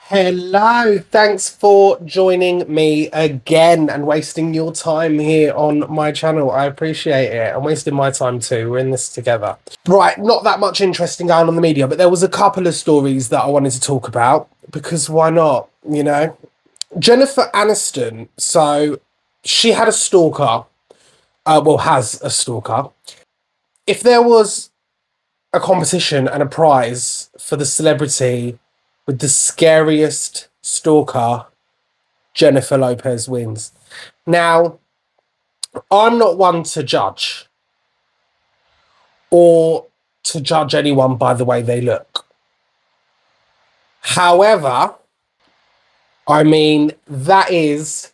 Hello, thanks for joining me again and wasting your time here on my channel. I appreciate it. I'm wasting my time too. We're in this together. Right, not that much interesting going on in the media, but there was a couple of stories that I wanted to talk about because why not, you know? Jennifer Aniston, so she had a stalker, has a stalker. If there was a competition and a prize for the celebrity with the scariest stalker, Jennifer Lopez wins. Now, I'm not one to judge or to judge anyone by the way they look. However, that is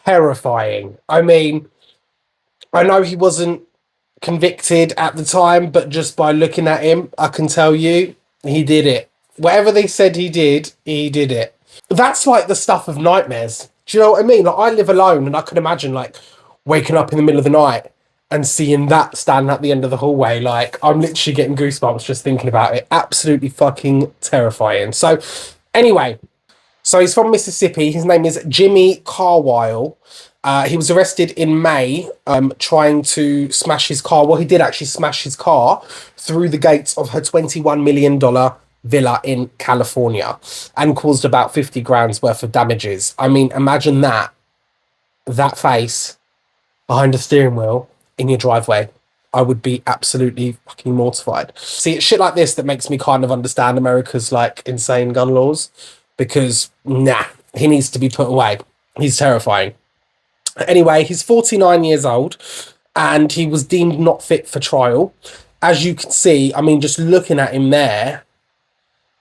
terrifying. I know he wasn't convicted at the time, but just by looking at him, I can tell you he did it. Whatever they said he did it. That's like the stuff of nightmares. Do you know what I mean? Like, I live alone and I can imagine like waking up in the middle of the night and seeing that standing at the end of the hallway. Like, I'm literally getting goosebumps just thinking about it. Absolutely fucking terrifying. So anyway, so he's from Mississippi. His name is Jimmy Carwile. He was arrested in May trying to smash his car. Well, he did actually smash his car through the gates of her $21 million villa in California and caused about 50 grand's worth of damages. I mean, imagine that face behind a steering wheel in your driveway. I would be absolutely fucking mortified. See, it's shit like this that makes me kind of understand America's like insane gun laws because he needs to be put away. He's terrifying. Anyway, he's 49 years old and he was deemed not fit for trial. As you can see, I mean, just looking at him there,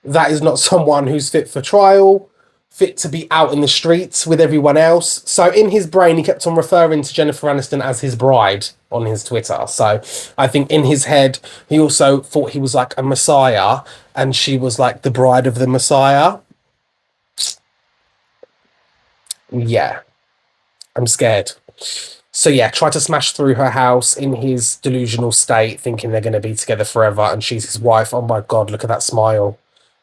that is not someone who's fit for trial, fit to be out in the streets with everyone else. So in his brain, he kept on referring to Jennifer Aniston as his bride on his Twitter. So I think in his head, he also thought he was like a messiah and she was like the bride of the messiah. Yeah, I'm scared. So yeah, try to smash through her house in his delusional state, thinking they're going to be together forever and she's his wife. Oh my God, look at that smile.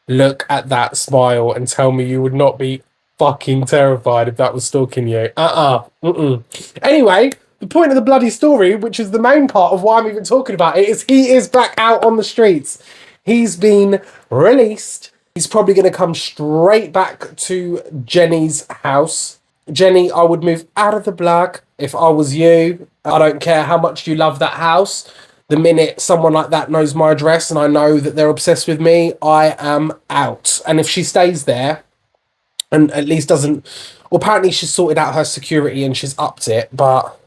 Look at that smile and tell me you would not be fucking terrified if that was stalking you. Anyway, the point of the bloody story, which is the main part of why I'm even talking about it, is he is back out on the streets. He's been released. He's probably going to come straight back to Jenny's house. Jenny, I would move out of the block if I was you. I don't care how much you love that house. The minute someone like that knows my address and I know that they're obsessed with me, I am out. And if she stays there and at least doesn't... Well, apparently she's sorted out her security and she's upped it, but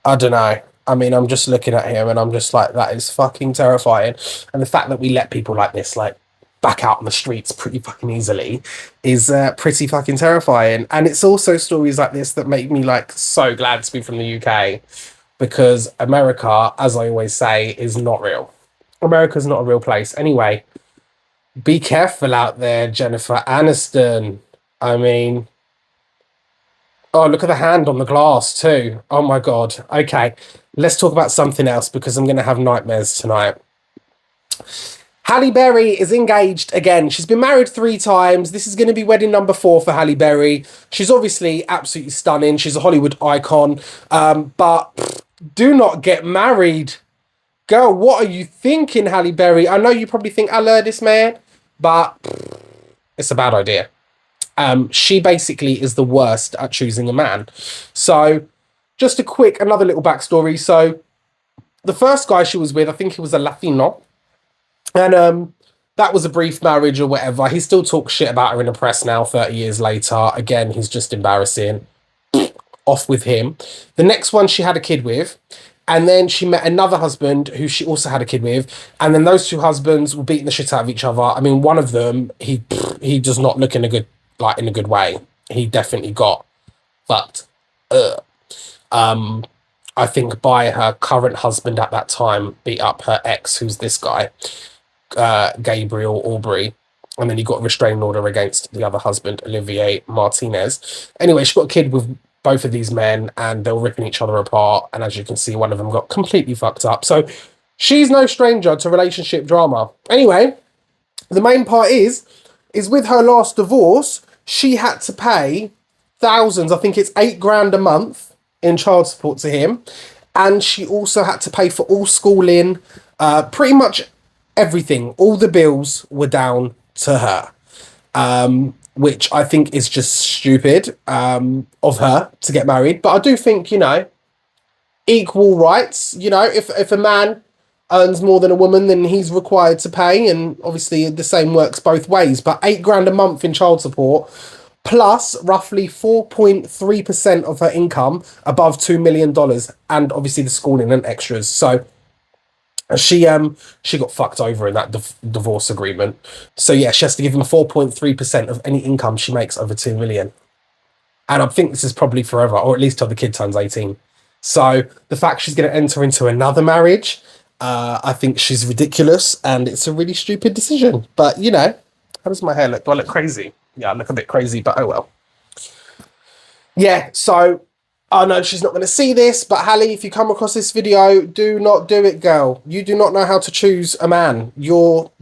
I don't know. I mean, I'm just looking at him and I'm just like, that is fucking terrifying. And the fact that we let people like this, like, back out on the streets pretty fucking easily is pretty fucking terrifying. And it's also stories like this that make me, like, so glad to be from the UK. Because America, as I always say, is not real. America's not a real place. Anyway, be careful out there, Jennifer Aniston. I mean... Oh, look at the hand on the glass too. Oh my God. Okay, let's talk about something else because I'm going to have nightmares tonight. Halle Berry is engaged again. She's been married 3 times. This is going to be wedding number 4 for Halle Berry. She's obviously absolutely stunning. She's a Hollywood icon. But do not get married. Girl, what are you thinking, Halle Berry? I know you probably think I love this man, but it's a bad idea. She basically is the worst at choosing a man. So just another little backstory. So the first guy she was with, I think he was a Latino. And that was a brief marriage or whatever. He still talks shit about her in the press now, 30 years later. Again, he's just embarrassing. Off with him. The next one she had a kid with. And then she met another husband who she also had a kid with. And then those 2 husbands were beating the shit out of each other. I mean, one of them, he does not look in a good way. He definitely got fucked up. I think by her current husband at that time beat up her ex, who's this guy, Gabriel Aubrey. And then he got a restraining order against the other husband, Olivier Martinez. Anyway, she got a kid with both of these men and they were ripping each other apart. And as you can see, one of them got completely fucked up. So she's no stranger to relationship drama. Anyway, the main part is is with her last divorce, she had to pay thousands, I think it's 8 grand a month in child support to him. And she also had to pay for all schooling, pretty much everything. All the bills were down to her, which I think is just stupid of her to get married. But I do think, equal rights. If a man earns more than a woman, then he's required to pay, and obviously the same works both ways. But 8 grand a month in child support, plus roughly 4.3% of her income above $2 million, and obviously the schooling and extras. So she got fucked over in that divorce agreement. So yeah, she has to give him 4.3% of any income she makes over 2 million. And I think this is probably forever, or at least till the kid turns 18. So the fact she's going to enter into another marriage, I think she's ridiculous, and it's a really stupid decision. But how does my hair look? Do I look crazy? Yeah, I look a bit crazy, but oh well. Yeah, so I know she's not going to see this, but Halle, if you come across this video, do not do it, girl. You do not know how to choose a man. Your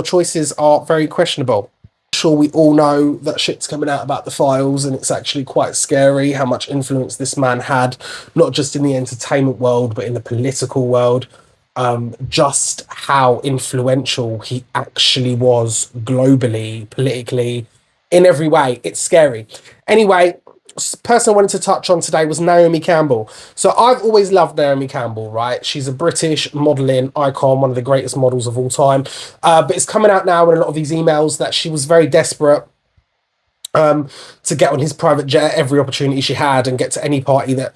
choices are very questionable. Sure, we all know that shit's coming out about the files, and it's actually quite scary how much influence this man had, not just in the entertainment world, but in the political world. Just how influential he actually was globally, politically, in every way. It's scary. Anyway, person I wanted to touch on today was Naomi Campbell. So I've always loved Naomi Campbell, right? She's a British modelling icon, one of the greatest models of all time. But it's coming out now in a lot of these emails that she was very desperate to get on his private jet every opportunity she had and get to any party that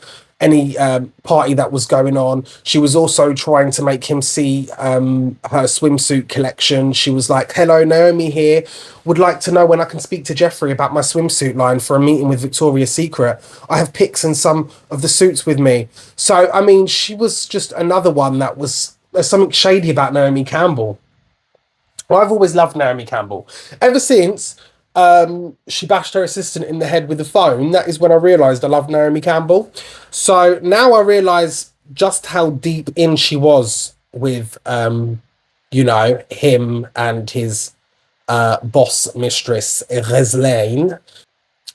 was going on. She was also trying to make him see her swimsuit collection. She was like, "Hello, Naomi here. Would like to know when I can speak to Jeffrey about my swimsuit line for a meeting with Victoria's Secret. I have pics and some of the suits with me." So, I mean, she was just another one that was... There's something shady about Naomi Campbell. Well, I've always loved Naomi Campbell. Ever since she bashed her assistant in the head with the phone, that is when I realised I loved Naomi Campbell. So now I realise just how deep in she was with, him and his boss mistress, Ghislaine.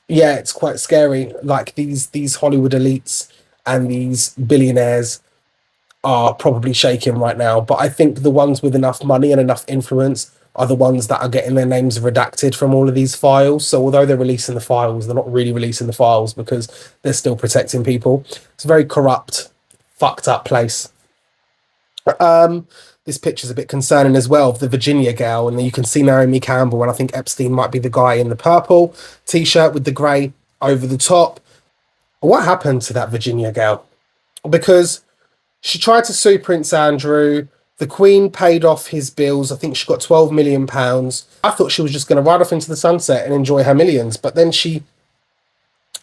Yeah, it's quite scary. Like these Hollywood elites and these billionaires are probably shaking right now. But I think the ones with enough money and enough influence are the ones that are getting their names redacted from all of these files. So although they're releasing the files, they're not really releasing the files because they're still protecting people. It's a very corrupt, fucked up place. This picture's a bit concerning as well, of the Virginia girl, and you can see Naomi Campbell, and I think Epstein might be the guy in the purple t-shirt with the grey over the top. What happened to that Virginia girl? Because she tried to sue Prince Andrew. The Queen paid off his bills. I think she got £12 million. I thought she was just going to ride off into the sunset and enjoy her millions. But then she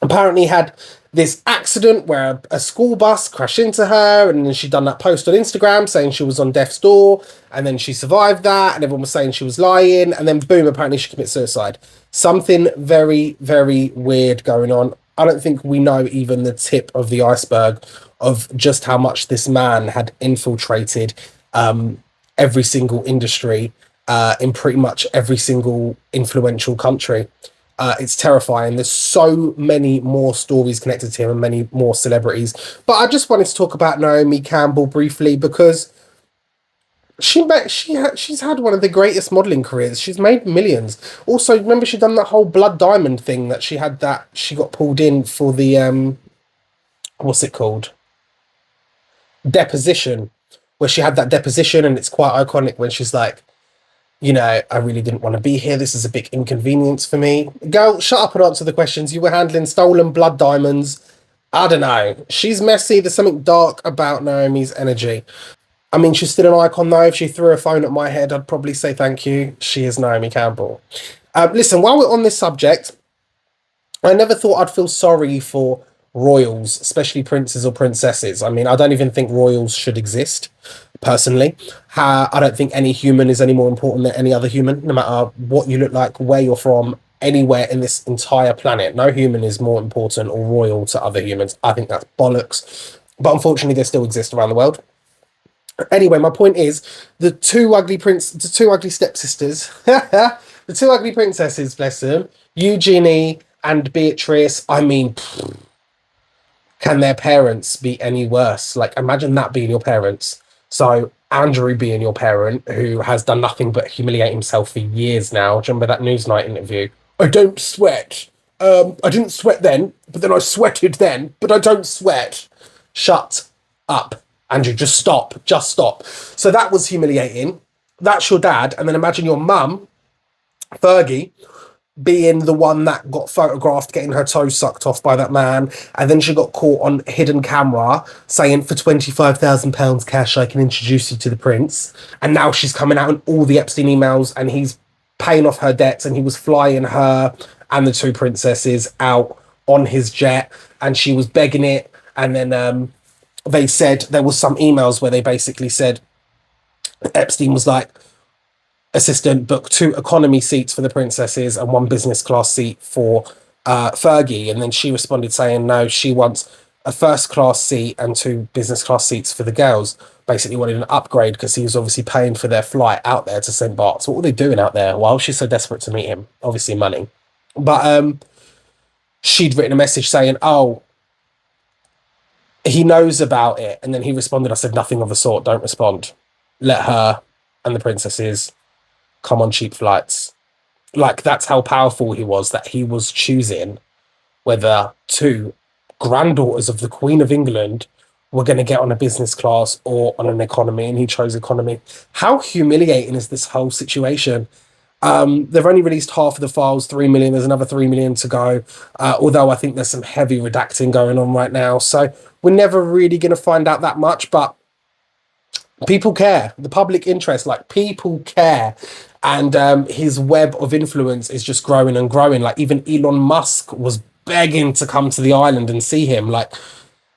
apparently had this accident where a school bus crashed into her, and then she'd done that post on Instagram saying she was on death's door, and then she survived that, and everyone was saying she was lying, and then boom, apparently she committed suicide. Something very, very weird going on. I don't think we know even the tip of the iceberg of just how much this man had infiltrated every single industry in pretty much every single influential country. It's terrifying. There's so many more stories connected to him and many more celebrities. But I just wanted to talk about Naomi Campbell briefly because she's had one of the greatest modelling careers. She's made millions. Also, remember she done that whole blood diamond thing that she had, that she got pulled in for the what's it called? Deposition, where she had that deposition, and it's quite iconic when she's like, I really didn't want to be here. This is a big inconvenience for me. Girl, shut up and answer the questions. You were handling stolen blood diamonds. I don't know. She's messy. There's something dark about Naomi's energy. I mean, she's still an icon, though. If she threw a phone at my head, I'd probably say thank you. She is Naomi Campbell. Listen, while we're on this subject, I never thought I'd feel sorry for royals, especially princes or princesses. I mean, I don't even think royals should exist, personally. I don't think any human is any more important than any other human, no matter what you look like, where you're from, anywhere in this entire planet. No human is more important or royal to other humans. I think that's bollocks. But unfortunately, they still exist around the world. Anyway, my point is, the two ugly stepsisters The two ugly princesses, bless them, Eugenie and Beatrice. I mean, can their parents be any worse? Like, imagine that being your parents. So Andrew being your parent, who has done nothing but humiliate himself for years now. Do you remember that Newsnight interview? I don't sweat. I didn't sweat then, but then I sweated then, but I don't sweat. Shut up, Andrew. Just stop. Just stop. So that was humiliating. That's your dad. And then imagine your mum, Fergie, being the one that got photographed getting her toes sucked off by that man, and then she got caught on hidden camera saying, for £25,000 cash I can introduce you to the prince, and now she's coming out in all the Epstein emails and he's paying off her debts, and he was flying her and the two princesses out on his jet, and she was begging it. And then they said there was some emails where they basically said Epstein was like, assistant, book 2 economy seats for the princesses and 1 business class seat for Fergie. And then she responded saying, no, she wants a first class seat and 2 business class seats for the girls. Basically wanted an upgrade because he was obviously paying for their flight out there to St. Bart's. What were they doing out there? Well, she's so desperate to meet him. Obviously money. But she'd written a message saying, oh, he knows about it. And then he responded, I said nothing of the sort. Don't respond. Let her and the princesses come on cheap flights. Like, that's how powerful he was, that he was choosing whether 2 granddaughters of the Queen of England were going to get on a business class or on an economy, and he chose economy. How humiliating is this whole situation? They've only released half of the files, 3 million. There's another 3 million to go. Although I think there's some heavy redacting going on right now. So we're never really going to find out that much, but people care. The public interest, like, people care. And his web of influence is just growing and growing. Like, even Elon Musk was begging to come to the island and see him. Like,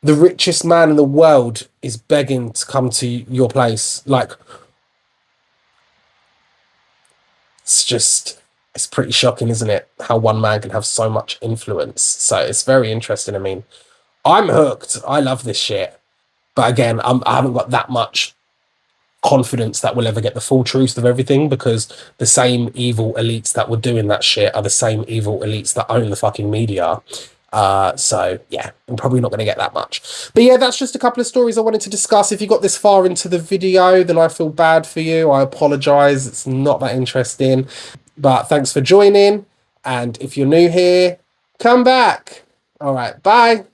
the richest man in the world is begging to come to your place. Like, it's pretty shocking, isn't it? How one man can have so much influence. So it's very interesting. I mean, I'm hooked. I love this shit. But again, I haven't got that much confidence that we'll ever get the full truth of everything, because the same evil elites that were doing that shit are the same evil elites that own the fucking media. So yeah, I'm probably not going to get that much. But yeah, that's just a couple of stories I wanted to discuss. If you got this far into the video, then I feel bad for you. I apologize. It's not that interesting. But thanks for joining. And if you're new here, come back. All right, bye.